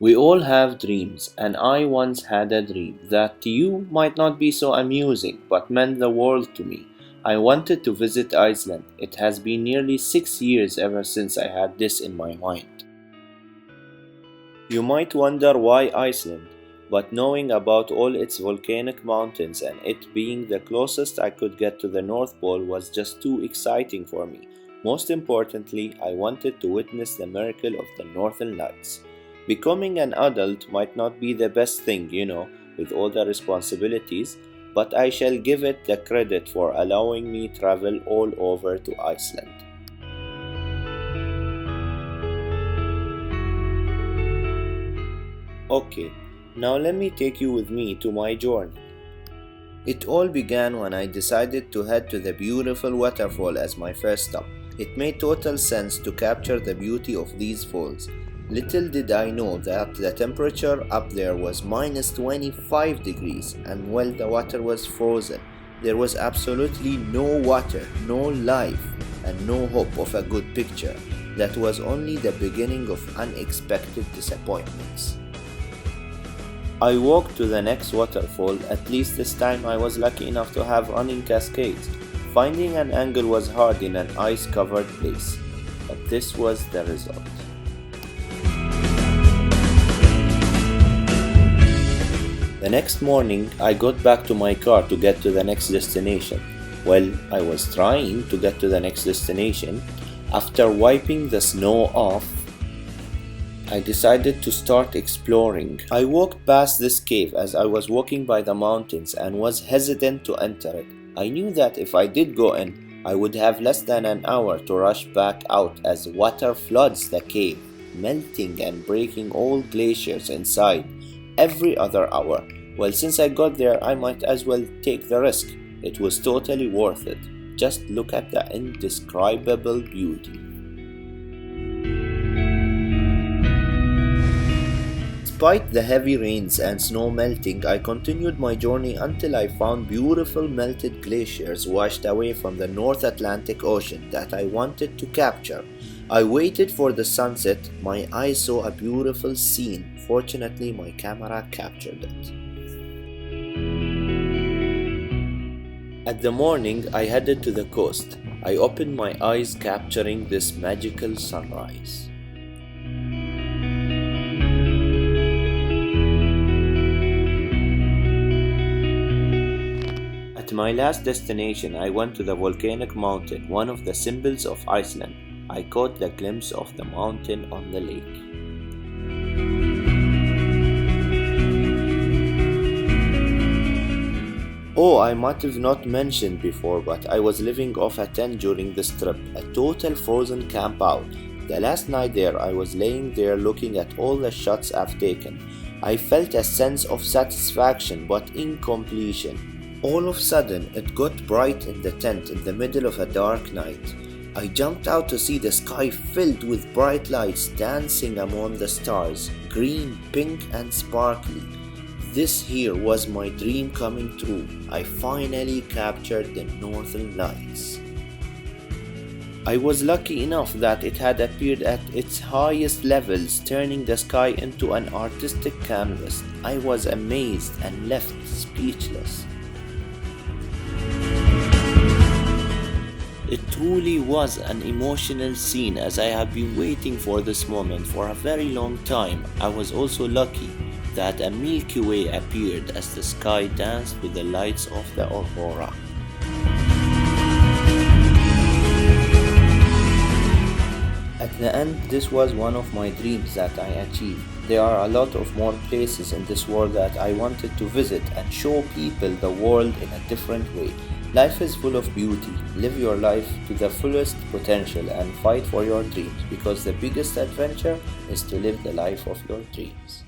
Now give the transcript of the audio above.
We all have dreams, and I once had a dream that to you might not be so amusing but meant the world to me. I wanted to visit Iceland. It has been nearly 6 years ever since I had this in my mind. You might wonder why Iceland, but knowing about all its volcanic mountains and it being the closest I could get to the North Pole was just too exciting for me. Most importantly, I wanted to witness the miracle of the Northern Lights. Becoming an adult might not be the best thing, with all the responsibilities, but I shall give it the credit for allowing me travel all over to Iceland. Okay, now let me take you with me to my journey. It all began when I decided to head to the beautiful waterfall as my first stop. It made total sense to capture the beauty of these falls. Little did I know that the temperature up there was minus 25 degrees, and while the water was frozen, there was absolutely no water, no life, and no hope of a good picture. That was only the beginning of unexpected disappointments. I walked to the next waterfall. At least this time I was lucky enough to have running cascades. Finding an angle was hard in an ice-covered place, but this was the result. The next morning, I got back to my car to get to the next destination. While I was trying to get to the next destination, after wiping the snow off, I decided to start exploring. I walked past this cave as I was walking by the mountains and was hesitant to enter it. I knew that if I did go in, I would have less than an hour to rush back out as water floods the cave, melting and breaking all glaciers inside every other hour. Well, since I got there, I might as well take the risk. It was totally worth it. Just look at the indescribable beauty. Despite the heavy rains and snow melting, I continued my journey until I found beautiful melted glaciers washed away from the North Atlantic Ocean that I wanted to capture. I waited for the sunset. My eyes saw a beautiful scene. Fortunately, my camera captured it. At the morning, I headed to the coast. I opened my eyes capturing this magical sunrise. At my last destination, I went to the volcanic mountain, one of the symbols of Iceland. I caught the glimpse of the mountain on the lake. Oh, I might have not mentioned before, but I was living off a tent during this trip, a total frozen camp out. The last night there, I was laying there looking at all the shots I've taken. I felt a sense of satisfaction but incompletion. All of a sudden, it got bright in the tent in the middle of a dark night. I jumped out to see the sky filled with bright lights dancing among the stars, green, pink, and sparkly. This here was my dream coming true. I finally captured the Northern Lights. I was lucky enough that it had appeared at its highest levels, turning the sky into an artistic canvas. I was amazed and left speechless. It truly was an emotional scene, as I have been waiting for this moment for a very long time. I was also lucky that a Milky Way appeared as the sky danced with the lights of the aurora. At the end, this was one of my dreams that I achieved. There are a lot of more places in this world that I wanted to visit and show people the world in a different way. Life is full of beauty. Live your life to the fullest potential and fight for your dreams, because the biggest adventure is to live the life of your dreams.